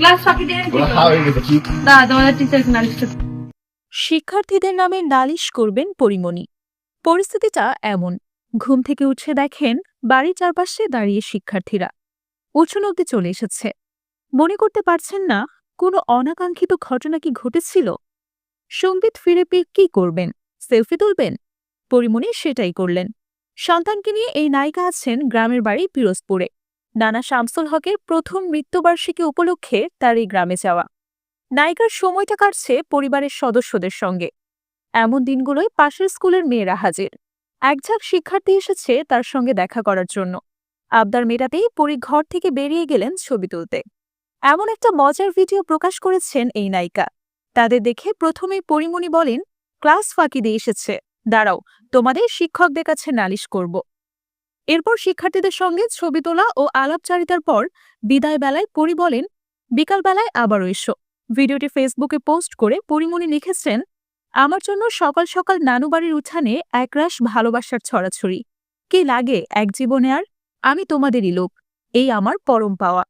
Class ফাঁকি দিয়ে তোমাদের টিচার নালিশ করতে। শিক্ষার্থীদের নামে নালিশ করবেন পরিমণি। পরিস্থিতিটা এমন, ঘুম থেকে উঠে দেখেন বাড়ির চারপাশে দাঁড়িয়ে শিক্ষার্থীরা। উঠোন অব্দি চলে এসেছে। মনে করতে পারছেন না কোনো অনাকাঙ্ক্ষিত ঘটনা কি ঘটেছিল। সঙ্গীত ফিরে পেয়ে কি করবেন? সেলফি তুলবেন? পরিমণি সেটাই করলেন। সন্তানকে নিয়ে এই নায়িকা আছেন গ্রামের বাড়ি পিরোজপুরে। নানা শামসুল হকের প্রথম মৃত্যুবার্ষিকী উপলক্ষে তার এই গ্রামে যাওয়া। নায়িকার সময়টা কাটছে পরিবারের সদস্যদের সঙ্গে। এমন দিনগুলোই পাশের স্কুলের মেয়েরা হাজির। একঝাঁক শিক্ষার্থী এসেছে তার সঙ্গে দেখা করার জন্য। আবদার মেটাতেই পরি ঘর থেকে বেরিয়ে গেলেন ছবি তুলতে। এমন একটা মজার ভিডিও প্রকাশ করেছেন এই নায়িকা। তাদের দেখে প্রথমেই পরিমণি বলেন, ক্লাস ফাঁকি দিয়ে এসেছে, দাঁড়াও তোমাদের শিক্ষকদের কাছে নালিশ করব। এরপর শিক্ষার্থীদের সঙ্গে ছবি তোলা ও আলাপচারিতার পর বিদায় বেলায় পরি বলেন, বিকালবেলায় আবারও এসো। ভিডিওটি ফেসবুকে পোস্ট করে পরিমণি লিখেছেন, আমার জন্য সকাল সকাল নানু বাড়ির উঠানে একরাশ ভালোবাসার ছড়াছড়ি। কি লাগে এক জীবনে আর? আমি তোমাদেরই লোক, এই আমার পরম পাওয়া।